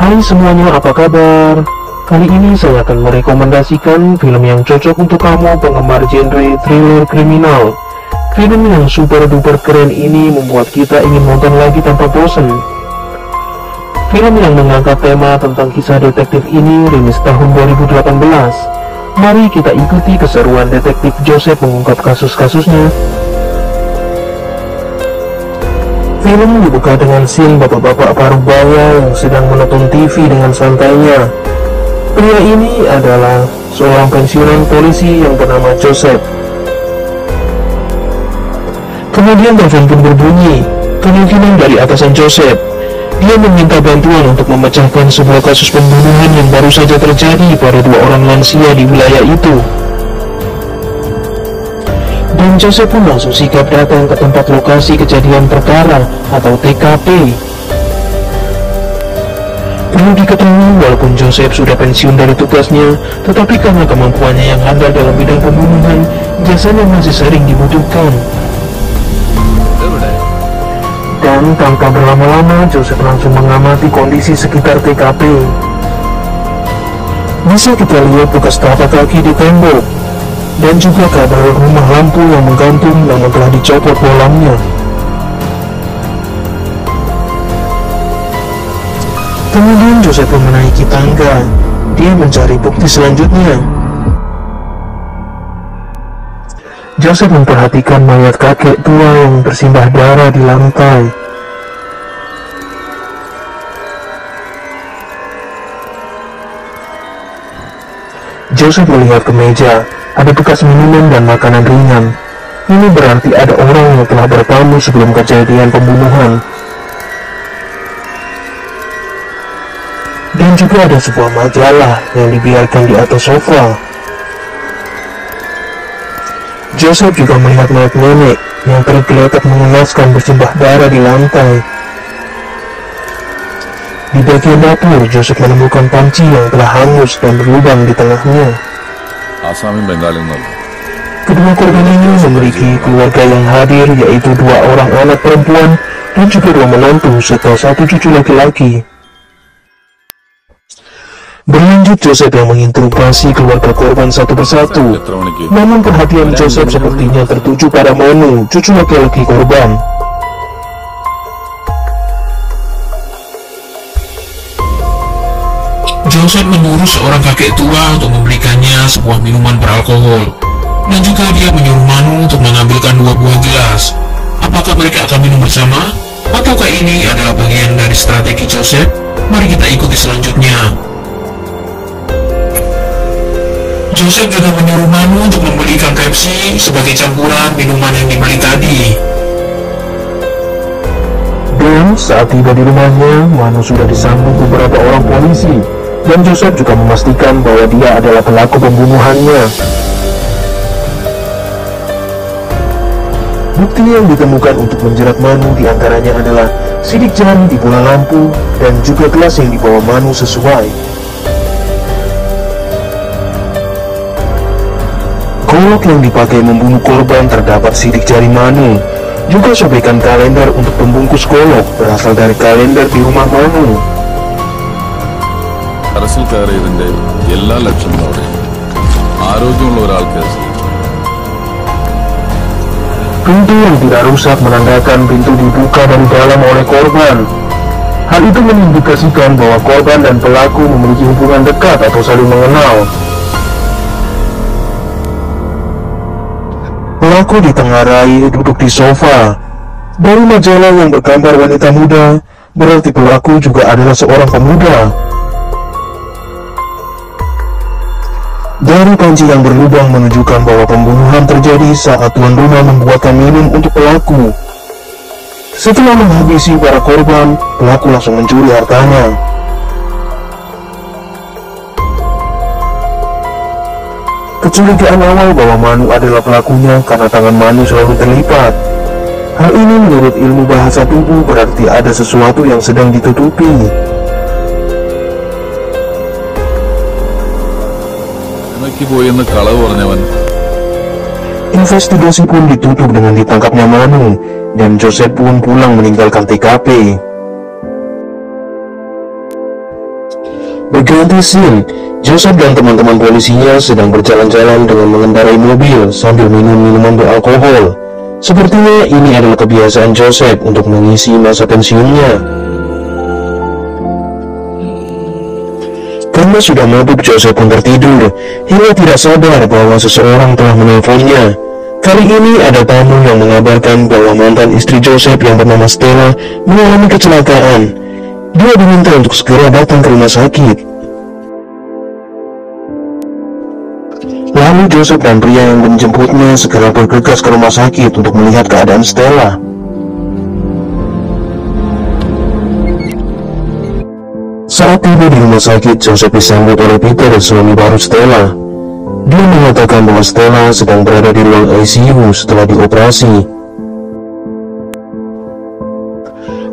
Hai semuanya, apa kabar? Kali ini saya akan merekomendasikan film yang cocok untuk kamu penggemar genre thriller kriminal. Film yang super duper keren ini membuat kita ingin nonton lagi tanpa bosan. Film yang mengangkat tema tentang kisah detektif ini rilis tahun 2018. Mari kita ikuti keseruan detektif Joseph mengungkap kasus-kasusnya. Film dibuka dengan scene bapak-bapak parubaya yang sedang menonton TV dengan santainya. Pria ini adalah seorang pensiunan polisi yang bernama Joseph. Kemudian telepon pun berbunyi, kemungkinan dari atasan Joseph. Dia meminta bantuan untuk memecahkan sebuah kasus pembunuhan yang baru saja terjadi pada 2 orang lansia di wilayah itu. Dan Joseph pun langsung sigap datang ke tempat lokasi kejadian perkara atau TKP. Perlu diketahui, walaupun Joseph sudah pensiun dari tugasnya, tetapi karena kemampuannya yang handal dalam bidang pembunuhan, jasanya masih sering dibutuhkan. Dan tanpa berlama-lama, Joseph langsung mengamati kondisi sekitar TKP. Bisa kita lihat bekas tapak kaki di tembok, dan juga kabel rumah lampu yang menggantung namun telah dicopot bolongnya. Kemudian Joseph pun menaiki tangga. Dia mencari bukti selanjutnya. Joseph memperhatikan mayat kakek tua yang bersimbah darah di lantai. Joseph melihat ke meja. Ada bekas minuman dan makanan ringan. Ini berarti ada orang yang telah bertamu sebelum kejadian pembunuhan. Dan juga ada sebuah majalah yang dibiarkan di atas sofa. Joseph juga melihat mayat nenek yang tergeletak mengenaskan bersimbah darah di lantai. Di bagian dapur, Joseph menemukan panci yang telah hangus dan berlubang di tengahnya. Kedua korban ini memiliki keluarga yang hadir, yaitu 2 orang anak perempuan dan juga 2 menantu serta 1 cucu laki-laki. Berlanjut, Joseph yang menginterogasi keluarga korban satu persatu. Namun perhatian Joseph sepertinya tertuju pada Manu, cucu laki-laki korban. Joseph menyuruh seorang kakek tua untuk membelikannya sebuah minuman beralkohol, dan juga dia menyuruh Manu untuk mengambilkan 2 buah gelas. Apakah mereka akan minum bersama? Ataukah ini adalah bagian dari strategi Joseph? Mari kita ikuti selanjutnya. Joseph juga menyuruh Manu untuk membelikan Pepsi sebagai campuran minuman yang dibeli tadi. Dan saat tiba di rumahnya, Manu sudah disambut beberapa orang polisi. Dan Joseph juga memastikan bahwa dia adalah pelaku pembunuhannya. Bukti yang ditemukan untuk menjerat Manu diantaranya adalah sidik jari di bola lampu dan juga gelas yang dibawa Manu sesuai. Golok yang dipakai membunuh korban terdapat sidik jari Manu. Juga sobekan kalender untuk pembungkus golok berasal dari kalender di rumah Manu. അറസ്റ്റിൽക്കാരതിന്റെ എല്ലാ ലക്ഷണങ്ങളോടെയും ആരോഗ്യമുള്ള ഒരാൾക്ക്. Pintu yang tidak rusak menandakan pintu dibuka dari dalam oleh korban. Hal itu mengindikasikan bahwa korban dan pelaku memiliki hubungan dekat atau saling mengenal. Pelaku ditengarai duduk di sofa. Dari majalah yang bergambar wanita muda, berarti pelaku juga adalah seorang pemuda. Dari panci yang berlubang menunjukkan bahwa pembunuhan terjadi saat tuan rumah membuatkan minum untuk pelaku. Setelah menghabisi para korban, pelaku langsung mencuri hartanya. Kecurigaan awal bahwa Manu adalah pelakunya karena tangan Manu selalu terlipat. Hal ini menurut ilmu bahasa tubuh berarti ada sesuatu yang sedang ditutupi. Investigasi pun ditutup dengan ditangkapnya Manu, dan Joseph pun pulang meninggalkan TKP. Berganti scene, Joseph dan teman-teman polisinya sedang berjalan-jalan dengan mengendarai mobil sambil minum minuman beralkohol. Sepertinya ini adalah kebiasaan Joseph untuk mengisi masa pensiunnya. Karena sudah mabuk, Joseph pun tertidur hingga tidak sadar bahwa seseorang telah menelponnya. Kali ini ada tamu yang mengabarkan bahwa mantan istri Joseph yang bernama Stella mengalami kecelakaan. Dia diminta untuk segera datang ke rumah sakit. Lalu Joseph dan pria yang menjemputnya segera bergegas ke rumah sakit untuk melihat keadaan Stella. Saat tiba di rumah sakit, Joseph disambut oleh Peter, suami baru Stella. Dia mengatakan bahwa Stella sedang berada di ruang ICU setelah dioperasi.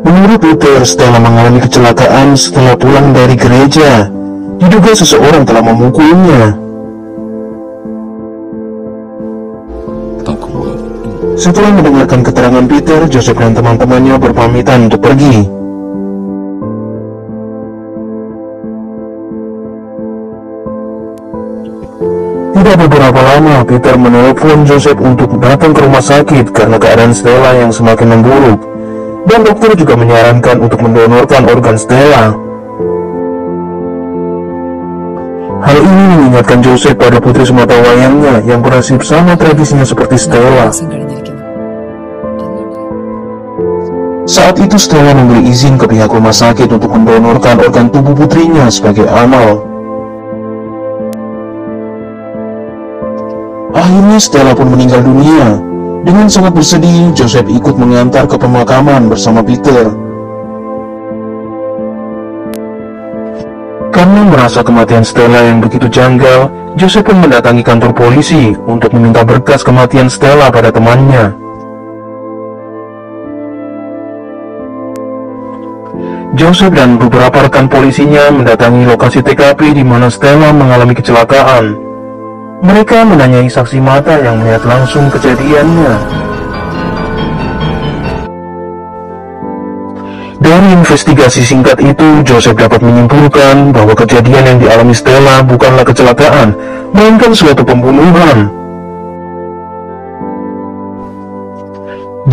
Menurut Peter, Stella mengalami kecelakaan setelah pulang dari gereja. Diduga seseorang telah memukulnya. Setelah mendengarkan keterangan Peter, Joseph dan teman-temannya berpamitan untuk pergi. Tidak beberapa lama, Peter menelpon Joseph untuk datang ke rumah sakit karena keadaan Stella yang semakin memburuk. Dan dokter juga menyarankan untuk mendonorkan organ Stella. Hal ini mengingatkan Joseph pada putri sematawayangnya yang bernasib sama tragisnya seperti Stella. Saat itu Stella memberi izin ke pihak rumah sakit untuk mendonorkan organ tubuh putrinya sebagai amal. Akhirnya Stella pun meninggal dunia. Dengan sangat bersedih, Joseph ikut mengantar ke pemakaman bersama Peter. Karena merasa kematian Stella yang begitu janggal, Joseph pun mendatangi kantor polisi untuk meminta berkas kematian Stella pada temannya. Joseph dan beberapa rekan polisinya mendatangi lokasi TKP di mana Stella mengalami kecelakaan. Mereka menanyai saksi mata yang melihat langsung kejadiannya. Dari investigasi singkat itu, Joseph dapat menyimpulkan bahwa kejadian yang dialami Stella bukanlah kecelakaan, melainkan suatu pembunuhan.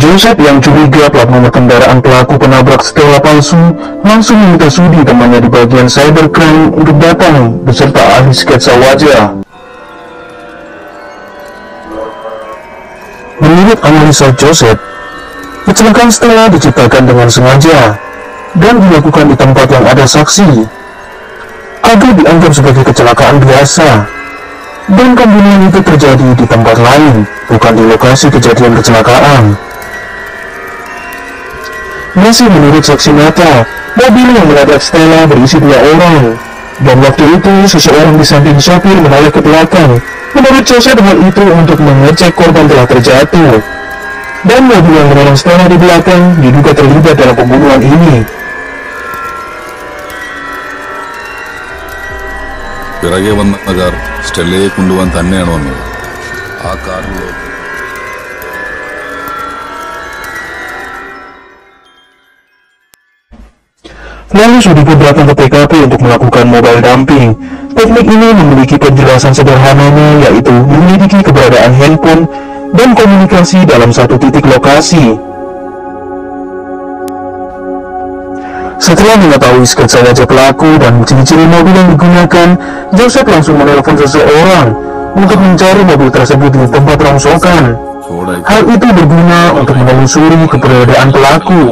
Joseph yang curiga plat nomor kendaraan pelaku penabrak Stella palsu langsung meminta Sudi, temannya di bagian cybercrime, untuk datang beserta ahli sketsa wajah. Menurut analisa Joseph, kecelakaan Stella diciptakan dengan sengaja dan dilakukan di tempat yang ada saksi agar dianggap sebagai kecelakaan biasa, dan pembunuhan itu terjadi di tempat lain, bukan di lokasi kejadian kecelakaan. Masih menurut saksi mata, mobil yang menabrak Stella berisi 2 orang, dan waktu itu seseorang di samping sopir menoleh ke belakang. Menurut Joseph, hal itu untuk mengecek korban telah terjatuh, dan mobil yang menolong Stella di belakang diduga terlibat dalam pembunuhan ini. പിറകെ വന്ന കാർ സ്റ്റെല്ലയെ കൊണ്ടുപോകാൻ തന്നെയാണ് വന്നത്. ആ കാറിലോ Lalu Sudi pun datang ke TKP untuk melakukan mobile dumping. Teknik ini memiliki penjelasan sederhananya, yaitu menyelidiki keberadaan handphone dan komunikasi dalam satu titik lokasi. Setelah mengetahui sketsa wajah pelaku dan ciri-ciri mobil yang digunakan, Joseph langsung menelpon seseorang untuk mencari mobil tersebut di tempat rongsokan. Hal itu berguna untuk menelusuri keberadaan pelaku.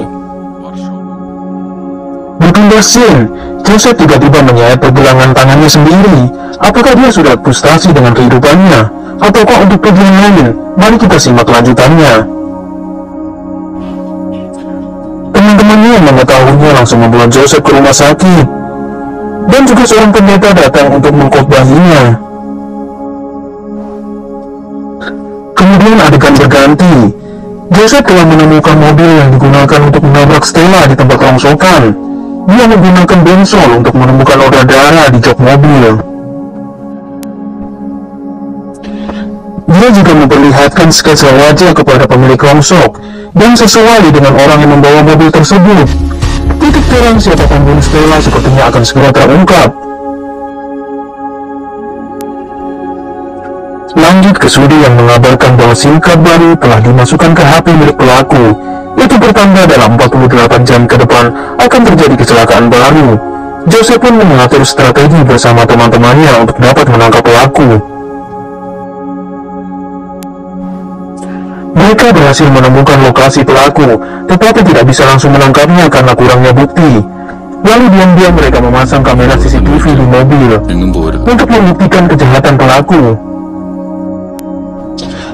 Berpindah scene, Joseph tiba-tiba menyayat pergelangan tangannya sendiri. Apakah dia sudah frustasi dengan kehidupannya, ataukah untuk tujuan lain? Mari kita simak lanjutannya. Teman-temannya yang mengetahuinya langsung membawa Joseph ke rumah sakit, dan juga seorang pendeta datang untuk mengkhotbahinya. Kemudian adegan berganti. Joseph telah menemukan mobil yang digunakan untuk menabrak Stella di tempat rongsokan. Dia menggunakan bensol untuk menemukan noda darah di jok mobil. Dia juga memperlihatkan sketsa wajah kepada pemilik rongsok dan sesuai dengan orang yang membawa mobil tersebut. Titik terang siapa pembunuh Stella sepertinya akan segera terungkap. Lanjut ke Sudi yang mengabarkan bahwa SIM card baru telah dimasukkan ke HP milik pelaku. Itu bertanda dalam 48 jam ke depan akan terjadi kecelakaan baru. Joseph pun mengatur strategi bersama teman-temannya untuk dapat menangkap pelaku. Mereka berhasil menemukan lokasi pelaku, tetapi tidak bisa langsung menangkapnya karena kurangnya bukti. Lalu diam-diam mereka memasang kamera CCTV di mobil untuk membuktikan kejahatan pelaku.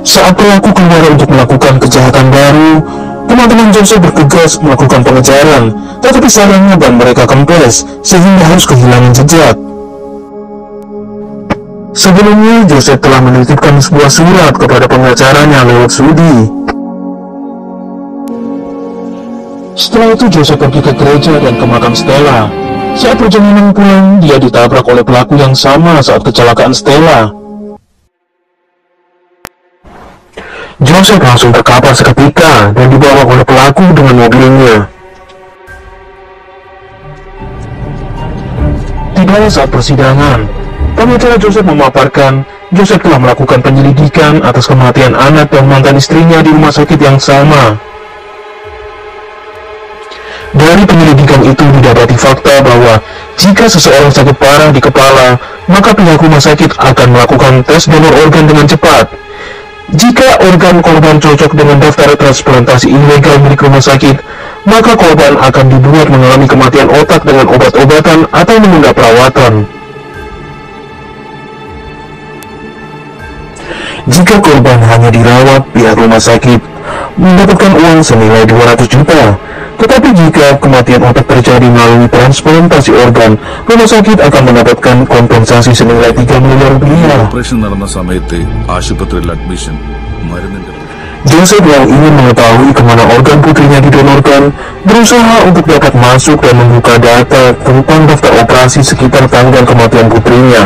Saat pelaku keluar untuk melakukan kejahatan baru, teman-teman Joseph bergegas melakukan pengejaran, tetapi sayangnya ban mereka kempes sehingga harus kehilangan jejak. Sebelumnya, Joseph telah menitipkan sebuah surat kepada pengacaranya lewat Sudi. Setelah itu, Joseph pergi ke gereja dan ke makam Stella. Saat perjalanan pulang, dia ditabrak oleh pelaku yang sama saat kecelakaan Stella. Joseph langsung terkapar seketika dan dibawa oleh pelaku dengan mobilnya. Tiba saat persidangan, pengacara Joseph memaparkan Joseph telah melakukan penyelidikan atas kematian anak dan mantan istrinya di rumah sakit yang sama. Dari penyelidikan itu didapati fakta bahwa jika seseorang sakit parah di kepala, maka pihak rumah sakit akan melakukan tes donor organ dengan cepat. Jika organ korban cocok dengan daftar transplantasi ilegal milik rumah sakit, maka korban akan dibuat mengalami kematian otak dengan obat-obatan atau menunda perawatan. Jika korban hanya dirawat, pihak rumah sakit mendapatkan uang senilai 200 juta. Tetapi jika kematian otak terjadi melalui transplantasi organ, rumah sakit akan mendapatkan kompensasi senilai 3 miliar rupiah. Operation നടന്ന സമയത്ത് ആശുപത്രിയിൽ അഡ്മിഷൻ മരുന്നിന്റെ Joseph yang ingin mengetahui kemana organ putrinya didonorkan, berusaha untuk dapat masuk dan membuka data tentang daftar operasi sekitar tanggal kematian putrinya.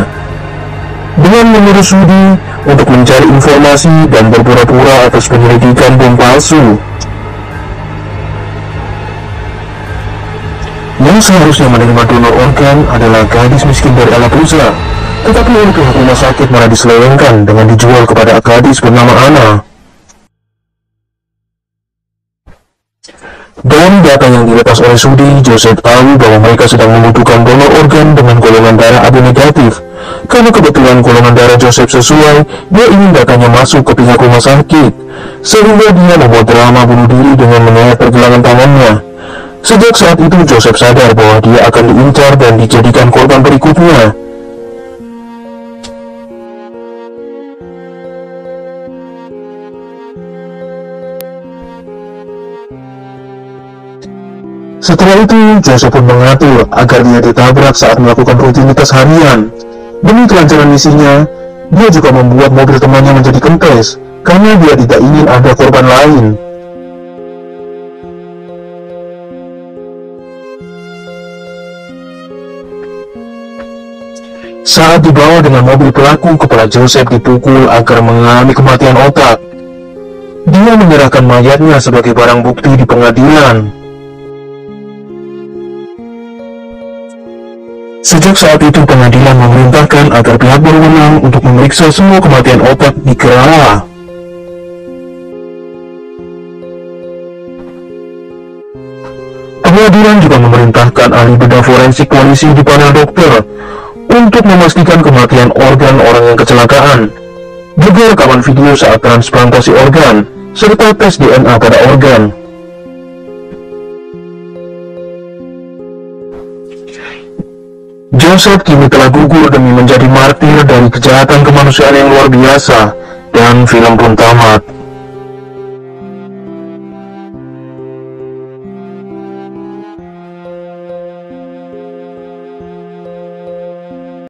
Dengan menyuruh Sudi untuk mencari informasi dan berpura-pura atas penyelidikan bom palsu. Yang seharusnya menerima donor organ adalah gadis miskin dari Alapuza, tetapi oleh pihak rumah sakit malah diselewengkan dengan dijual kepada gadis bernama Ana. Dari data yang dilepas oleh Sudi, Joseph tahu bahwa mereka sedang membutuhkan donor organ dengan golongan darah AB negatif. Karena kebetulan golongan darah Joseph sesuai, dia ingin datanya masuk ke pihak rumah sakit, sehingga dia membuat drama bunuh diri dengan menyayat pergelangan tangannya. Sejak saat itu, Joseph sadar bahwa dia akan diincar dan dijadikan korban berikutnya. Setelah itu, Joseph pun mengatur agar dia ditabrak saat melakukan rutinitas harian. Demi kelancaran misinya, dia juga membuat mobil temannya menjadi kempes, karena dia tidak ingin ada korban lain. Saat dibawa dengan mobil pelaku, kepala Joseph dipukul agar mengalami kematian otak. Dia menyerahkan mayatnya sebagai barang bukti di pengadilan. Sejak saat itu, pengadilan memerintahkan agar pihak berwenang untuk memeriksa semua kematian otak di Kerala. Pengadilan juga memerintahkan ahli bedah forensik polisi di panel dokter untuk memastikan kematian organ orang yang kecelakaan, juga rekaman video saat transplantasi organ, serta tes DNA pada organ. Joseph kini telah gugur demi menjadi martir dari kejahatan kemanusiaan yang luar biasa, dan film pun tamat.